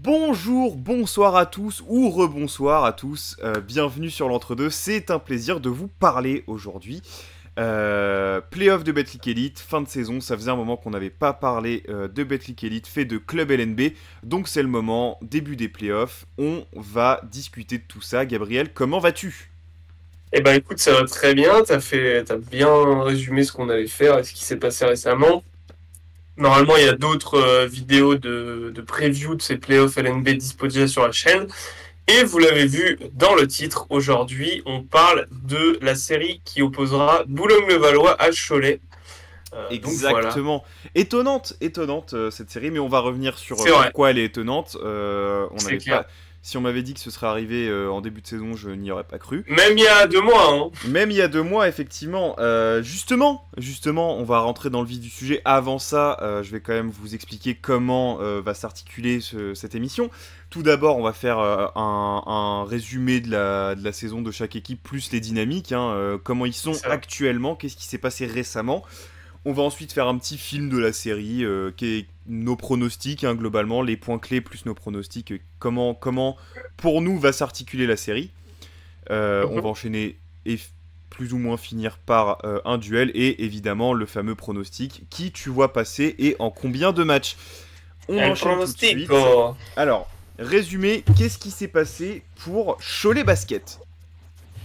Bonjour, bonsoir à tous ou rebonsoir à tous, bienvenue sur l'entre-deux, c'est un plaisir de vous parler aujourd'hui. Playoff de Betclic Elite, fin de saison, ça faisait un moment qu'on n'avait pas parlé de Betclic Elite, fait de Club LNB, donc c'est le moment, début des playoffs, on va discuter de tout ça. Gabriel, comment vas-tu ? Eh ben écoute, ça va très bien, t'as bien résumé ce qu'on allait faire et ce qui s'est passé récemment. Normalement, il y a d'autres vidéos de preview de ces playoffs LNB disposées sur la chaîne. Et vous l'avez vu dans le titre, aujourd'hui, on parle de la série qui opposera Boulogne-le-Valois à Cholet. Donc voilà, Exactement. Étonnante cette série, mais on va revenir sur c'est vrai, pourquoi elle est étonnante. On c'est n'avait clair. pas... Si on m'avait dit que ce serait arrivé en début de saison, je n'y aurais pas cru. Même il y a 2 mois, hein. Même il y a 2 mois, effectivement. Justement, on va rentrer dans le vif du sujet. Avant ça, je vais quand même vous expliquer comment va s'articuler cette émission. Tout d'abord, on va faire un résumé de la saison de chaque équipe, plus les dynamiques, hein, comment ils sont C'est ça. actuellement, qu'est-ce qui s'est passé récemment. On va ensuite faire un petit film de la série, qui est nos pronostics, hein, globalement, les points clés plus nos pronostics, comment pour nous va s'articuler la série. On va Mhm. enchaîner et plus ou moins finir par un duel et évidemment le fameux pronostic. Qui tu vois passer et en combien de matchs? On El enchaîne tout de suite. pronostico. Alors, résumé, qu'est-ce qui s'est passé pour Cholet Basket?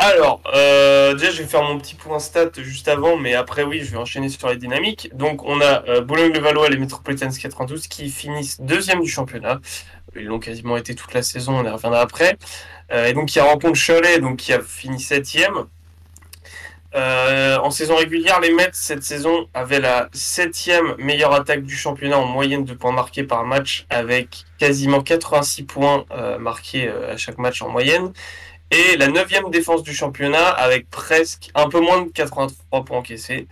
Alors, déjà, je vais faire mon petit point stat juste avant, mais après, oui, je vais enchaîner sur les dynamiques. Donc, on a Boulogne-le-Valois et les Metropolitans 92 qui finissent deuxième du championnat. Ils l'ont quasiment été toute la saison, on y reviendra après. Et donc, il y a rencontre Cholet, donc, qui a fini septième. En saison régulière, les Mets, cette saison, avaient la septième meilleure attaque du championnat en moyenne de points marqués par match, avec quasiment 86 points marqués à chaque match en moyenne. Et la neuvième défense du championnat avec presque un peu moins de 83 points encaissés.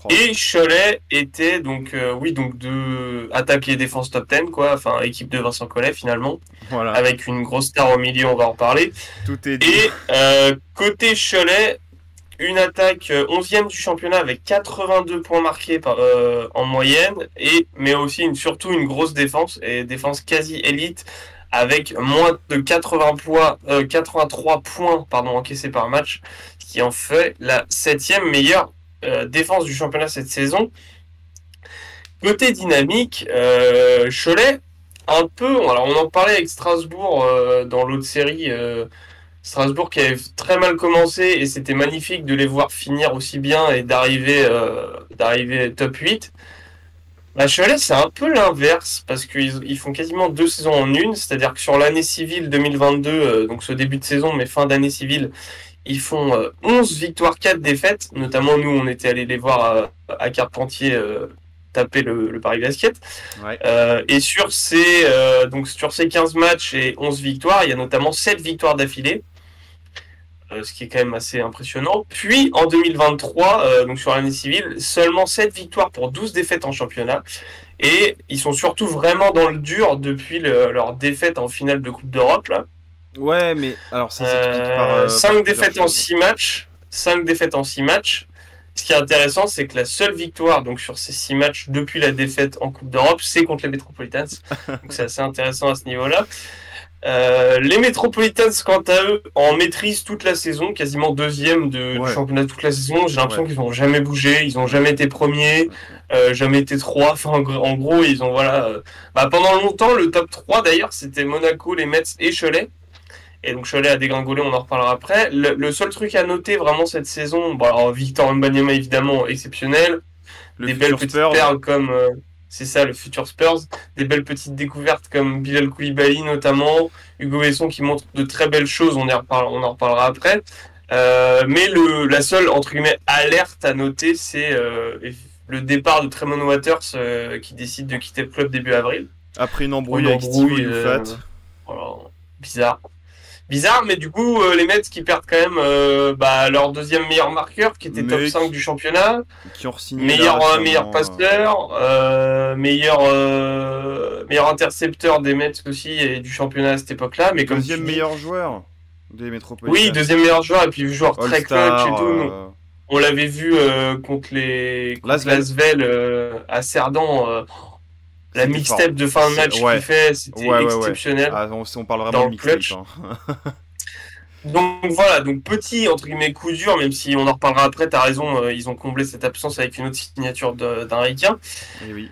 Oh, Et Cholet était donc, oui, donc de attaque et défense top 10, quoi. Enfin, équipe de Vincent Collet finalement, voilà, avec une grosse star au milieu, on va en parler. tout est dit. Et côté Cholet, une attaque 11e du championnat avec 82 points marqués en moyenne, mais aussi surtout une grosse défense, et défense quasi élite, avec moins de 83 points encaissés par match, ce qui en fait la septième meilleure défense du championnat cette saison. Côté dynamique, Cholet, un peu, alors on en parlait avec Strasbourg dans l'autre série. Strasbourg qui avait très mal commencé et c'était magnifique de les voir finir aussi bien et d'arriver top 8. Bah, Cholet, c'est un peu l'inverse parce qu'ils font quasiment 2 saisons en une, c'est-à-dire que sur l'année civile 2022, donc ce début de saison, mais fin d'année civile, ils font 11 victoires, 4 défaites. Notamment, nous, on était allés les voir à Carpentier taper le Paris Basket. Ouais. Et sur ces 15 matchs et 11 victoires, il y a notamment 7 victoires d'affilée, ce qui est quand même assez impressionnant. Puis en 2023, donc sur l'année civile, seulement 7 victoires pour 12 défaites en championnat. Et ils sont surtout vraiment dans le dur depuis leur défaite en finale de Coupe d'Europe, là. Ouais, mais alors ça s'explique par 5 plusieurs défaites en choses. 6 matchs. 5 défaites en 6 matchs. Ce qui est intéressant, c'est que la seule victoire donc sur ces 6 matchs depuis la défaite en Coupe d'Europe, c'est contre les Metropolitans. Donc c'est assez intéressant à ce niveau-là. Les Metropolitans, quant à eux, en maîtrisent toute la saison, quasiment deuxième du Ouais, championnat toute la saison. J'ai l'impression ouais. qu'ils n'ont jamais bougé, ils n'ont jamais été premiers, Ok. jamais été trois. Enfin, en gros, ils ont voilà. Pendant longtemps, le top 3 d'ailleurs, c'était Monaco, les Mets et Cholet. Et donc Cholet a dégringolé, on en reparlera après. Le seul truc à noter vraiment cette saison, bon, alors Victor Wembanyama évidemment exceptionnel, Le des belles futur petites Spurs. perles comme c'est ça le futur Spurs, des belles petites découvertes comme Bilal Koulibaly notamment, Hugo Besson qui montre de très belles choses, on en reparlera après. Mais la seule entre guillemets alerte à noter, c'est le départ de Tremont Waters qui décide de quitter le club début avril Après une pour embrouille une avec Steve embrouille Oyufat. voilà, bizarre. Bizarre, mais du coup, les Mets qui perdent quand même leur deuxième meilleur marqueur, qui était top Mais 5 du championnat, qui ont signé là meilleur récemment. passeur, meilleur intercepteur des Mets aussi et du championnat à cette époque-là. Mais comme Deuxième tu dis, meilleur joueur des oui, Metropolitans. deuxième meilleur joueur et puis joueur très clutch et All-Star. tout. On l'avait vu contre Lasvel. l'Asvel à Cerdan. La C'était fort. mixtape de fin de match Ouais. qu'il fait, c'était Ouais. exceptionnel Ah, on parle vraiment dans de le mixtape. clutch. Hein. Donc voilà, donc petit entre guillemets coup dur, même si on en reparlera après, t'as raison, ils ont comblé cette absence avec une autre signature d'un Ricain. Et oui.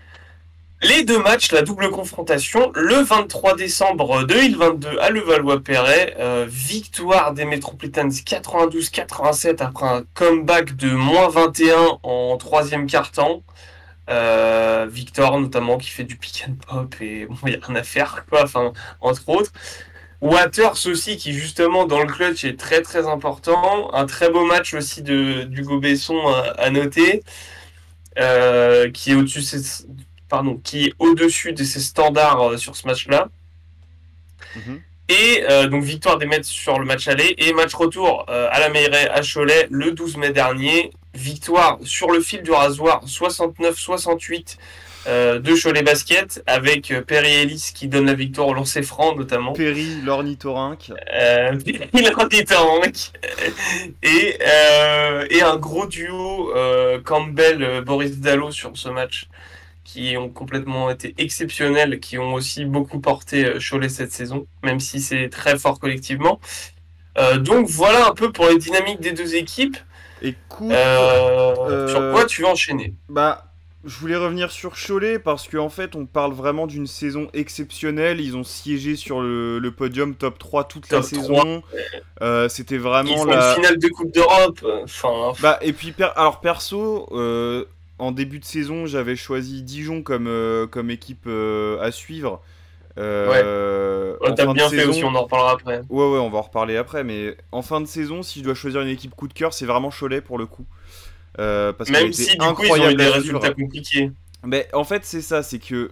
Les deux matchs, la double confrontation, le 23 décembre 2022 à Levallois-Perret, victoire des Metropolitans 92-87 après un comeback de moins 21 en troisième quart-temps. Victor notamment qui fait du pick and pop et bon, il n'y a rien à faire, quoi, enfin, entre autres. Waters aussi qui justement dans le clutch est très très important. Un très beau match aussi d'Hugo Besson à noter, qui est qui est au-dessus de ses standards sur ce match-là. Mhm. Et donc victoire des Mets sur le match aller et match retour à la Meilleraie à Cholet le 12 mai dernier. Victoire sur le fil du rasoir 69-68 de Cholet Basket avec Perry Ellis qui donne la victoire au lancer franc notamment. Perry, l'ornithorynque. L'ornithorynque. Et un gros duo Campbell-Boris Dallo sur ce match qui ont complètement été exceptionnels, qui ont aussi beaucoup porté Cholet cette saison, même si c'est très fort collectivement. Donc voilà un peu pour les dynamiques des deux équipes. Écoute, sur quoi tu veux enchaîner? Bah, je voulais revenir sur Cholet parce qu'en fait, on parle vraiment d'une saison exceptionnelle. Ils ont siégé sur le podium top 3 toute la saison. C'était vraiment Ils font une finale de Coupe d'Europe. Enfin. Bah, et puis, alors perso, en début de saison, j'avais choisi Dijon comme équipe à suivre. T'as bien fait aussi, on en reparlera après. Ouais, on va en reparler après, mais en fin de saison, si je dois choisir une équipe coup de cœur, c'est vraiment Cholet pour le coup. Parce même si du coup ils ont eu des résultats compliqués. Mais en fait, c'est ça, c'est que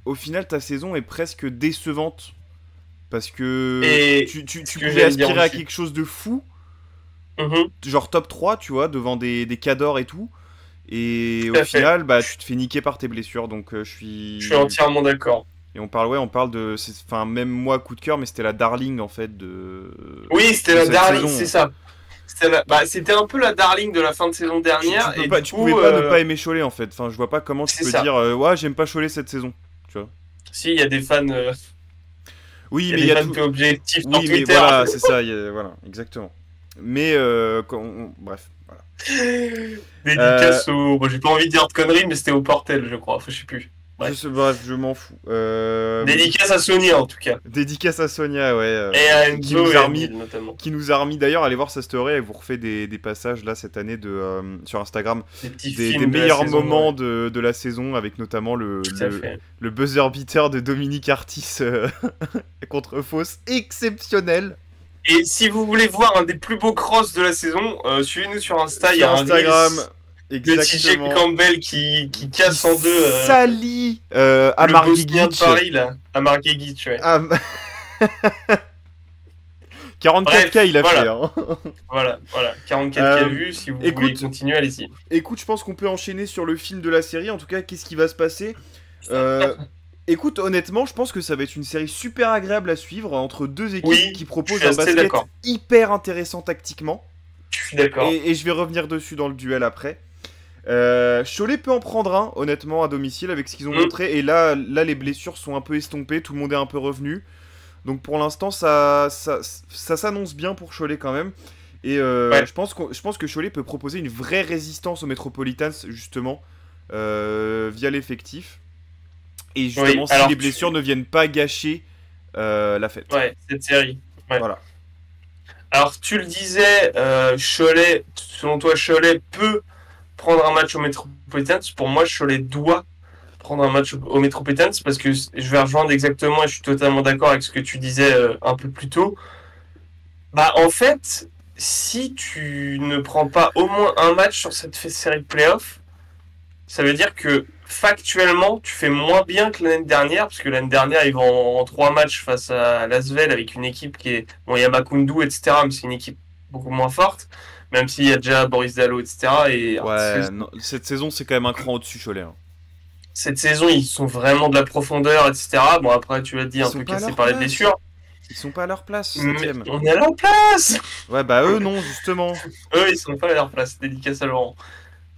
au final, ta saison est presque décevante. Parce que tu pouvais aspirer à quelque chose de fou. Genre top 3, tu vois, devant des cadors et tout. Et au final, bah, tu te fais niquer par tes blessures. Donc je suis entièrement d'accord. Et on parle de. Enfin, même moi, coup de cœur, mais c'était la darling en fait de. Oui, c'était la darling, c'est ça. C'était un peu la darling de la fin de saison dernière. Tu pouvais pas ne pas aimer Cholet en fait. Enfin, je vois pas comment tu peux dire ouais, j'aime pas Cholet cette saison. Tu vois. Si, il y a des fans. Oui, mais il y a des fans objectifs sur Twitter. Mais voilà, c'est ça. Voilà, exactement. Mais bref, voilà. Dédicace au. Bon, j'ai pas envie de dire de conneries, mais c'était au Portel, je crois. Enfin, je sais plus. Bref, je m'en fous. Dédicace à Sonia en tout cas. Dédicace à Sonia, ouais. Et à Enzo notamment. Qui nous a remis d'ailleurs, allez voir sa story, elle vous refait des passages là cette année sur Instagram. Des meilleurs moments de la saison, avec notamment le buzzer beater de Dominique Artis contre Fausse, exceptionnel. Et si vous voulez voir un des plus beaux crosses de la saison, suivez-nous sur Insta, il y a Instagram. Exactement. Le TJ Campbell qui casse en deux. Sali à Marguerite. de Paris, là. À Marguerite, ouais. 44K il a fait. Hein. Voilà. 44K vus. Si vous voulez continuer, allez-y. Écoute, je pense qu'on peut enchaîner sur le film de la série. En tout cas, qu'est-ce qui va se passer Écoute, honnêtement, je pense que ça va être une série super agréable à suivre entre deux équipes qui proposent un basket hyper intéressant tactiquement. Je suis d'accord. Et je vais revenir dessus dans le duel après. Cholet peut en prendre un, honnêtement, à domicile avec ce qu'ils ont montré. Et là, les blessures sont un peu estompées, tout le monde est un peu revenu. Donc pour l'instant, ça s'annonce bien pour Cholet quand même. Et je pense que Cholet peut proposer une vraie résistance aux Metropolitans, justement, via l'effectif. Et justement, si les blessures ne viennent pas gâcher la fête. Ouais, cette série. Ouais. Voilà. Alors tu le disais, Cholet, selon toi, Cholet peut prendre un match aux Metropolitans. Pour moi, Cholet doit prendre un match aux Metropolitans parce que je vais rejoindre exactement et je suis totalement d'accord avec ce que tu disais un peu plus tôt. Bah en fait, si tu ne prends pas au moins un match sur cette série de playoffs, ça veut dire que factuellement, tu fais moins bien que l'année dernière, parce que l'année dernière, ils vont en 3 matchs face à Lasvel avec une équipe qui est... Bon, il y a Makundu, etc., mais c'est une équipe beaucoup moins forte. Même s'il y a déjà Boris Dallo, etc. Et non, cette saison, c'est quand même un cran au-dessus, Cholet. Hein. Cette saison, ils sont vraiment de la profondeur, etc. Bon, après, tu l'as dit, un peu cassé par les blessures. Ils sont pas à leur place, on est à leur place. Ouais, bah eux, non, justement. Eux, ils sont pas à leur place. Dédicace à Laurent.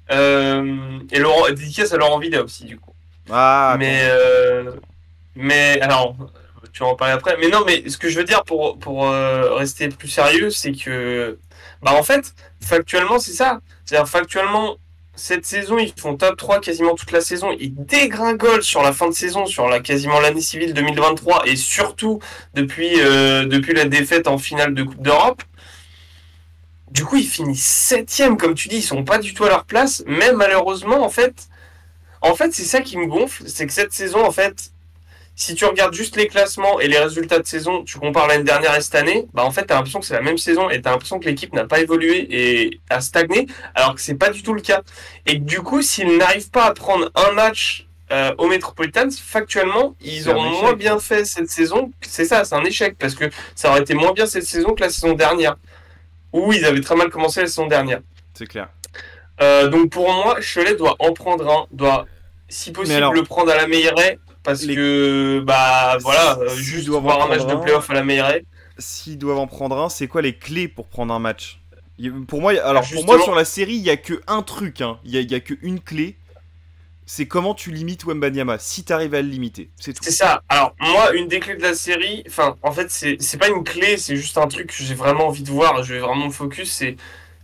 Et Laurent, dédicace à Laurent Vida aussi, du coup. Ah, Mais, attends. alors, tu vas en parler après. Mais non, mais ce que je veux dire pour rester plus sérieux, c'est que, bah en fait, factuellement, c'est ça. C'est-à-dire, factuellement, cette saison, ils font top 3 quasiment toute la saison. Ils dégringolent sur la fin de saison, sur quasiment l'année civile 2023, et surtout depuis la défaite en finale de Coupe d'Europe. Du coup, ils finissent septième, comme tu dis, ils sont pas du tout à leur place. Mais malheureusement, en fait, c'est ça qui me gonfle, c'est que cette saison, en fait, si tu regardes juste les classements et les résultats de saison, tu compares l'année dernière et cette année, bah en fait, t'as l'impression que c'est la même saison et t'as l'impression que l'équipe n'a pas évolué et a stagné, alors que c'est pas du tout le cas. Et que du coup, s'ils n'arrivent pas à prendre un match au Metropolitans, factuellement, ils C'est un auront moins échec. bien fait cette saison. C'est ça, c'est un échec parce que ça aurait été moins bien cette saison que la saison dernière, où ils avaient très mal commencé la saison dernière. C'est clair. Donc pour moi, Cholet doit en prendre un, doit si Mais possible alors, le prendre à la Meilleray, parce les... que bah voilà, s'ils juste doivent en voir un match prendre de un, playoff à la Meilleray. c'est quoi les clés pour prendre un match? Pour moi, Bah, alors pour moi justement, sur la série, il y a que un truc, hein. Il y a que une clé. C'est comment tu limites Wembanyama. Si t'arrives à le limiter, c'est tout. c'est ça. Alors moi, une des clés de la série, enfin en fait c'est pas une clé, c'est juste un truc que j'ai vraiment envie de voir. Je vais vraiment me focus, c'est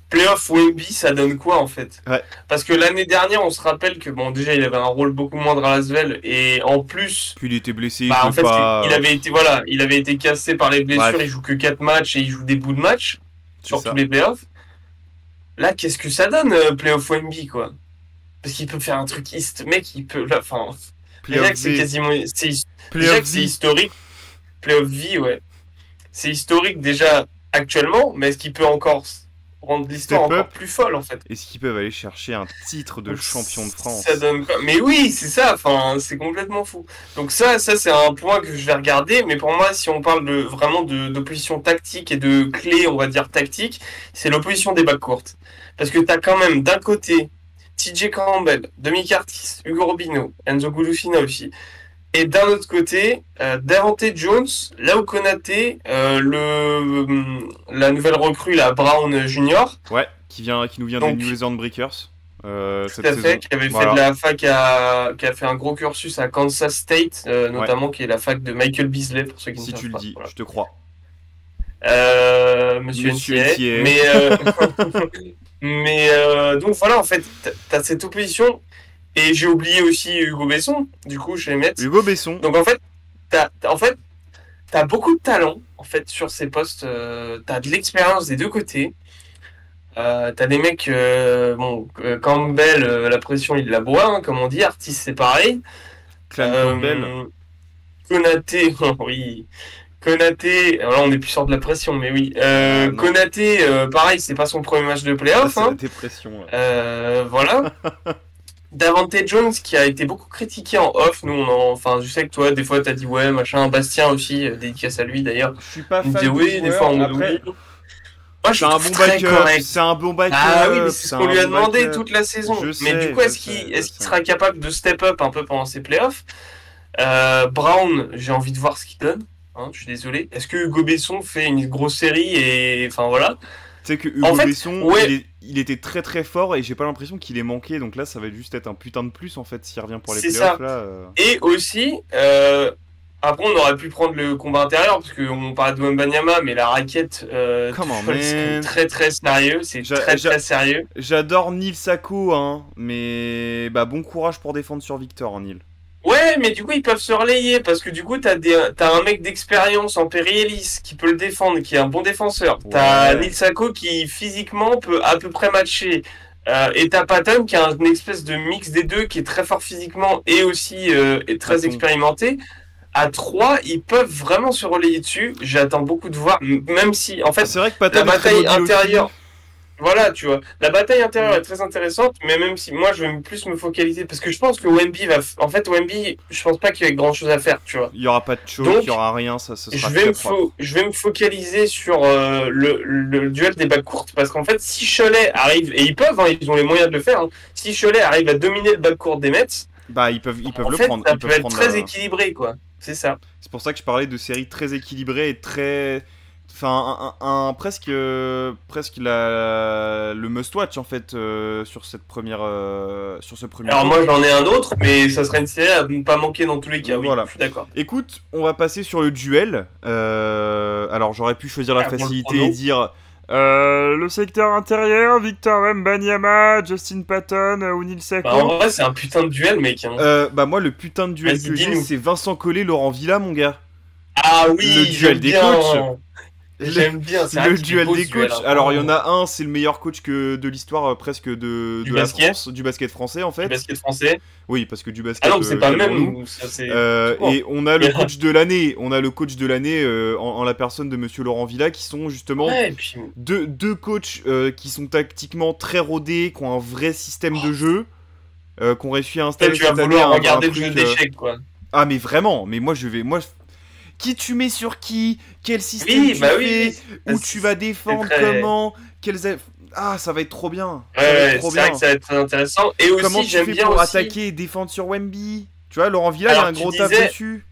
playoff Wemby, ça donne quoi en fait? Ouais. Parce que l'année dernière, on se rappelle que bon déjà il avait un rôle beaucoup moindre à Lasvel et en plus. Puis il était blessé, il Bah en jouait fait il pas. avait été voilà, il avait été cassé par les blessures, il Bref, joue que 4 matchs et il joue des bouts de match c'est sur tous ça. les playoffs. Là, qu'est-ce que ça donne playoff Wemby quoi? Parce qu'il peut faire un truc mec il peut là, enfin déjà Playoff que c'est V. quasiment déjà Playoff que c'est V. historique playoff V ouais. C'est historique déjà actuellement, mais est-ce qu'il peut encore rendre l'histoire Step encore up. plus folle en fait? Est-ce qu'ils peuvent aller chercher un titre de Donc champion de ça France? donne quoi? Mais oui, c'est ça, enfin, c'est complètement fou. Donc ça c'est un point que je vais regarder, mais pour moi, si on parle vraiment d'opposition tactique et de clé, on va dire tactique, c'est l'opposition des bacs courtes. Parce que t'as quand même d'un côté TJ Campbell, Demi Curtis, Hugo Robinho, Enzo Gouloufina aussi. Et d'un autre côté, Davante Jones, là où Konaté, la nouvelle recrue, la Brown Junior, Ouais, qui nous vient des New donc England Breakers tout cette à fait, saison. qui avait fait de Voilà. la fac qui a fait un gros cursus à Kansas State, Ouais. notamment qui est la fac de Michael Beasley, pour ceux qui ne Si tu savent le pas. dis, Voilà. je te crois. Monsieur Monsieur NCA. NCA. Mais donc voilà, en fait, t'as cette opposition. Et j'ai oublié aussi Hugo Besson, du coup, chez les Mets. Hugo Besson. Donc en fait, t'as beaucoup de talent en fait sur ces postes. T'as de l'expérience des deux côtés. T'as des mecs, bon, Campbell, la pression il la boit, hein, comme on dit. Artis c'est pareil. Clan Campbell. Euh, Konaté, oui. Konaté, alors là on est plus sur de la pression, mais oui. Non. Konaté, pareil, c'est pas son premier match de Là, playoff. c'est la Hein. dépression. Là. Voilà. Davante Jones qui a été beaucoup critiqué en off. Nous, enfin, je sais que toi, des fois, t'as dit ouais, machin. Bastien aussi, dédicace à lui d'ailleurs. Je suis pas Il me disait fan du oui, des fois joueur. on Après, oublie. Moi, je c'est le un trouve bon très backup. correct. C'est un bon Ah oui, mais backup. c'est ce C'est qu'on un lui a bon demandé backup. toute la saison. Je Mais du sais, coup, je sais, je est-ce qu'il sais. sera capable de step up un peu pendant ses playoffs? Brown, j'ai envie de voir ce qu'il donne. Hein, je suis désolé. Est-ce que Hugo Besson fait une grosse série et enfin voilà. Tu sais que En Hugo fait, Besson, ouais, il était très très fort et j'ai pas l'impression qu'il ait manqué. Donc là, ça va juste être un putain de plus en fait s'il revient pour les c'est playoffs ça. là. Et aussi, après, on aurait pu prendre le combat intérieur parce qu'on parlait de Wembanyama, mais la raquette Come on, c'est quand même man. très très sérieux. C'est J'a- très j'a- très sérieux. J'adore Neil Sacco, hein, mais bah bon courage pour défendre sur Victor, hein, Neil. Ouais, mais du coup, ils peuvent se relayer parce que du coup, t'as un mec d'expérience en Perry Ellis qui peut le défendre, qui est un bon défenseur. T'as Ouais. Neil Sacco qui physiquement peut à peu près matcher. Et t'as Patton qui a une espèce de mix des deux qui est très fort physiquement et aussi est très Attends. expérimenté. À 3, ils peuvent vraiment se relayer dessus. J'attends beaucoup de voir, même si, en fait, C'est vrai que la Patton est très bataille mobile aussi. intérieure, voilà, tu vois, la bataille intérieure Mm. est très intéressante, mais même si moi je vais plus me focaliser, parce que je pense que Wemby en fait, Wemby, je pense pas qu'il y ait grand chose à faire, tu vois. Il y aura pas de choke, il y Donc, aura rien, ça ce sera très propre. je vais me focaliser sur le duel des bacs courtes, parce qu'en fait, si Cholet arrive, et ils peuvent, hein, ils ont les moyens de le faire, hein, si Cholet arrive à dominer le bac court des Mets, Bah ils peuvent en le fait, prendre, ça ils peut peuvent être prendre. très équilibré, quoi. C'est ça. C'est pour ça que je parlais de séries très équilibrées et très enfin, presque le must-watch en fait sur cette première, sur ce premier Alors tour. moi j'en ai un autre, mais ça serait une série à ne pas manquer dans tous les cas, oui, Voilà. je suis d'accord. Écoute, on va passer sur le duel. Alors j'aurais pu choisir la Ah, pour le facilité prono. et dire le secteur intérieur, Victor Wembanyama, Justin Patton ou Neil Bah, en Sacco. vrai c'est un putain de duel mec. Hein. Bah moi le putain de duel Vas-y, que j'ai dis-nous. c'est Vincent Collet, Laurent Villa mon gars. Ah Le oui, duel j'aime des bien. coachs. J'aime bien, c'est vrai Le qu'il est duel beau, des ce duel, coachs. hein. Alors il y en a un, c'est le meilleur coach de l'histoire presque Du de la basket. France, du basket français en Du fait. basket français. Oui, parce que du Ah basket, non, mais c'est pas le calmons-nous. même, ça c'est... Et on a le coach de l'année. On a le coach de l'année en la personne de Monsieur Laurent Villa, qui sont justement Ouais, et puis... deux coachs qui sont tactiquement très rodés, qui ont un vrai système de jeu, qui ont réussi à Toi, installer tu vas cette année vouloir un regarder le truc, jeu d'échecs, quoi. Ah mais vraiment, mais moi je vais... Qui tu mets sur qui? Quel système Oui, tu bah fais? oui. Où C'est- tu vas défendre? c'est très- Comment? Ah, ça va être trop bien. Ouais, Ça va être ouais, trop c'est vrai bien. que ça va être très intéressant. Et Comment aussi, tu j'aime fais bien pour aussi... attaquer et défendre sur Wemby? Tu vois, Laurent Villa, il y a Alors, un tu gros taf disais- dessus.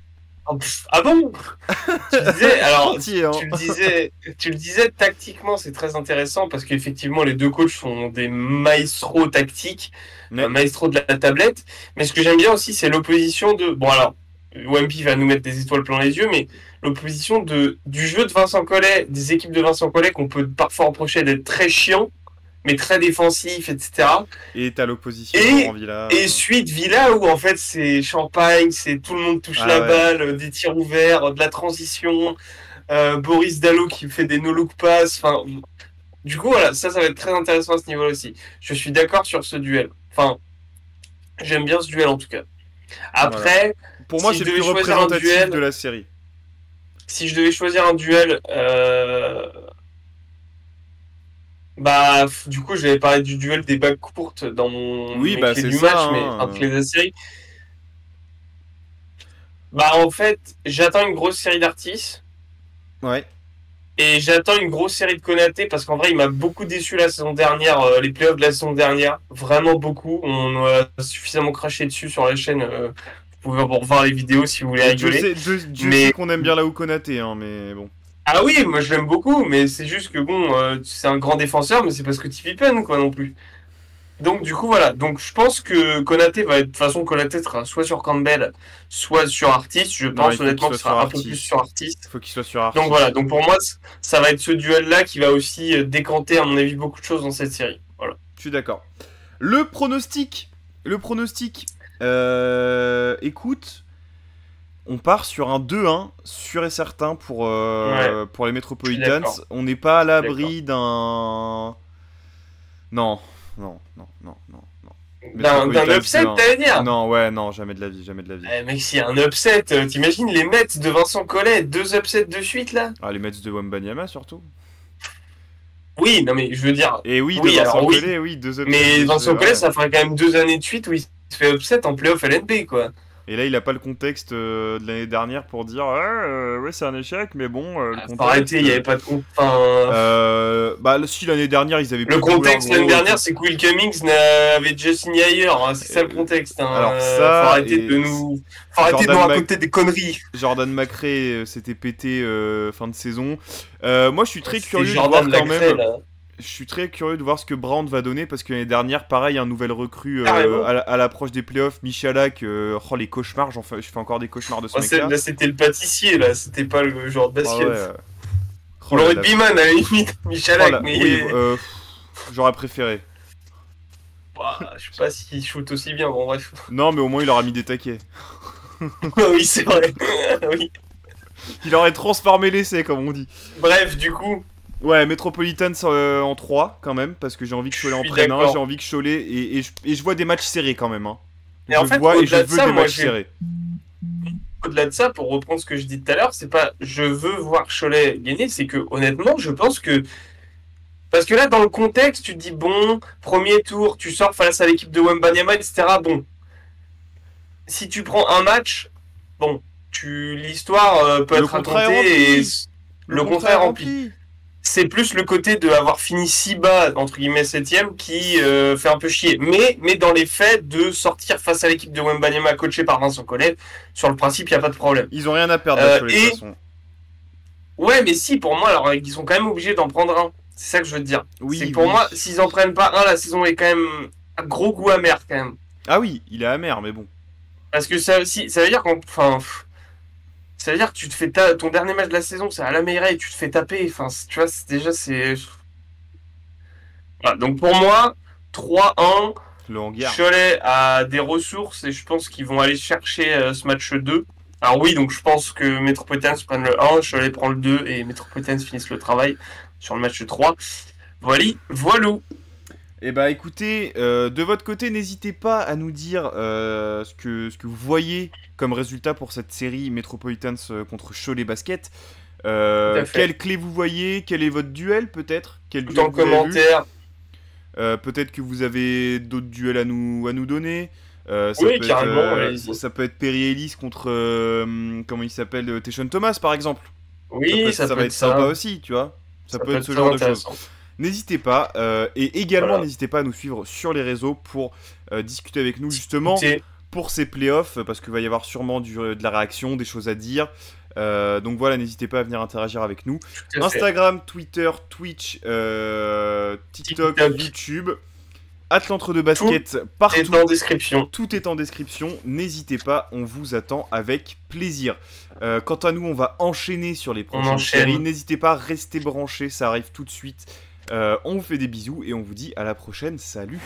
Oh, ah bon? Tu disais, alors, Gentil, hein. tu le disais, tactiquement, c'est très intéressant parce qu'effectivement, les deux coachs sont des maestros tactiques, Ouais. maestros de la tablette. Mais ce que j'aime bien aussi, c'est l'opposition de. Bon, alors, Wemby va nous mettre des étoiles plein les yeux, mais l'opposition du jeu de Vincent Collet, des équipes de Vincent Collet qu'on peut parfois reprocher d'être très chiant, mais très défensif, etc. Et t'as l'opposition Et- Laurent Villa. Et suite Villa où en fait c'est champagne, c'est tout le monde touche Ah la ouais. balle, des tirs ouverts, de la transition, Boris Dallo qui fait des no-look pass. Enfin, du coup voilà, ça va être très intéressant à ce niveau-là aussi. Je suis d'accord sur ce duel. Enfin, j'aime bien ce duel en tout cas. Après, Pour moi, si c'est je le plus devais choisir un représentatif duel- de la série. si je devais choisir un duel, bah du coup j'avais parlé du duel des bagues courtes dans Oui, mes bah clés c'est du ça. match, mais Hein. enfin, clés de la série. Bah en fait, j'attends une grosse série d'artistes Ouais. et j'attends une grosse série de Konaté parce qu'en vrai, il m'a beaucoup déçu la saison dernière, les playoffs de la saison dernière, vraiment beaucoup. On a suffisamment craché dessus sur la chaîne. Vous pouvez revoir les vidéos si vous voulez Dieu rigoler. Dieu Mais- sait qu'on aime bien la Konaté, hein, mais bon. Ah oui, moi je l'aime beaucoup, mais c'est juste que bon, c'est un grand défenseur, mais c'est parce que Tipeee peine quoi non plus. Donc du coup voilà, donc je pense que Konaté va être, de toute façon Konaté sera soit sur Campbell, soit sur Artis. Je Non, pense il faut honnêtement qu'il qu'il soit sera sur un peu Artis. plus sur Artis. Faut qu'il soit sur Artis. Donc voilà, donc pour moi, ça va être ce duel-là qui va aussi décanter, à mon avis, beaucoup de choses dans cette série. Voilà. Je suis d'accord. Le pronostic. Écoute, on part sur un 2-1, sûr et certain pour les Metropolitans. d'accord. On n'est pas à l'abri d'un... Non. D'un Metropolitans, upset, 2-1. t'allais dire Non, ouais, non, jamais de la vie. Mec, s'il y a un upset, t'imagines les Mets de Vincent Collet, 2 upsets de suite là? Ah, les Mets de Wembanyama surtout. Oui, non mais je veux dire. Et oui, Oui, de Vincent alors oui. Collet, oui, 2 upsets. Mais Vincent ouais. Collet, ça ferait quand même 2 années de suite où il se fait upset en playoff LNB quoi. Et là, il a pas le contexte de l'année dernière pour dire ouais, c'est un échec, mais bon, le Faut contexte. arrêter, il n'y avait pas de Bah, si l'année dernière, ils avaient Le plus de joueurs, contexte gros, l'année dernière, c'est que Will Cummings avait déjà signé ailleurs. Hein. C'est ça le contexte. Hein. Alors ça, faut arrêter et de nous, faut arrêter de Jordan nous raconter des conneries. Jordan McRae s'était pété fin de saison. Moi, je suis très C'est curieux de Jordan voir quand Lacré, même. là. Je suis très curieux de voir ce que Brown va donner parce que l'année dernière, pareil, un nouvel recrue Carrément. à l'approche des playoffs, Michalak. Oh, les cauchemars, je fais encore des cauchemars de ce Oh, mec-là. là, c'était le pâtissier, là. C'était pas le genre de Ah basket. ouais, On oh là l'aurait là. Biman à la limite, Michalak, Oh là, mais oui, j'aurais préféré. bah, je sais pas s'il shoot aussi bien. Bon, bref. Non, mais au moins, il aura mis des taquets. Oui, c'est vrai. Oui. Il aurait transformé l'essai, comme on dit. Bref, du coup, Ouais, Metropolitans en 3 quand même, parce que j'ai envie que Cholet en Je suis prenne un, d'accord. j'ai envie que Cholet, et je vois des matchs serrés quand même. Hein. Et en Je fait, vois et je au-delà de veux ça, des moi, matchs j'ai- serrés. au-delà de ça, pour reprendre ce que je dis tout à l'heure, c'est pas je veux voir Cholet gagner, c'est que honnêtement, je pense que parce que là, dans le contexte, tu te dis bon, premier tour, tu sors face à l'équipe de Wembanyama, etc. Bon, si tu prends un match, bon, l'histoire peut Le être contrat est racontée et rempli. le contrat est rempli. C'est plus le côté de avoir fini si bas, entre guillemets, 7ème, qui fait un peu chier. Mais dans les faits, de sortir face à l'équipe de Wembanyama coachée par Vincent Collet, sur le principe, il n'y a pas de problème. Ils ont rien à perdre, Cholet, de et- toute façon. Ouais, mais si, pour moi, alors ils sont quand même obligés d'en prendre un. C'est ça que je veux te dire. C'est Oui, que pour oui. moi, s'ils en prennent pas un, la saison est quand même un gros goût amer quand même. Ah oui, il est amer, mais bon. Parce que ça aussi, ça veut dire ça veut dire que tu te fais ton dernier match de la saison, c'est à la Meira et tu te fais taper. Enfin, tu vois, déjà c'est. Voilà, donc pour moi, 3-1. Le hangar. Cholet a des ressources et je pense qu'ils vont aller chercher ce match 2. Alors oui, donc je pense que Metropolitans prennent le 1, Cholet prend le 2 et Metropolitans finissent le travail sur le match 3. Voilà, voilou. Eh bah écoutez, de votre côté, n'hésitez pas à nous dire ce que vous voyez comme résultat pour cette série Metropolitans contre Cholet Basket. Tout à fait. Quelle clé vous voyez? Quel est votre duel peut-être? Quel Tout duel en vous avez vu? commentaire. Peut-être que vous avez d'autres duels à nous donner. Ça Oui, peut être, carrément, allez-y. ça peut être Perry Ellis contre, comment il s'appelle, Teshon Thomas par exemple. Ça peut Oui, être, ça ça peut va être être sympa ça. aussi, tu vois. Ça Ça peut peut être être ce très genre de choses. intéressant. N'hésitez pas, et également Voilà. n'hésitez pas à nous suivre sur les réseaux pour discuter avec nous justement Écoutez, pour ces playoffs, parce qu'il va y avoir sûrement de la réaction, des choses à dire. Donc voilà, n'hésitez pas à venir interagir avec nous. tout à fait. Instagram, Twitter, Twitch, TikTok, TikTok. YouTube, Atlantre de Tout basket est partout. en description. Tout est en description, n'hésitez pas, on vous attend avec plaisir. Quant à nous, on va enchaîner sur les On prochaines séries. enchaîne. N'hésitez pas, restez branchés, ça arrive tout de suite. On vous fait des bisous et on vous dit à la prochaine. Salut!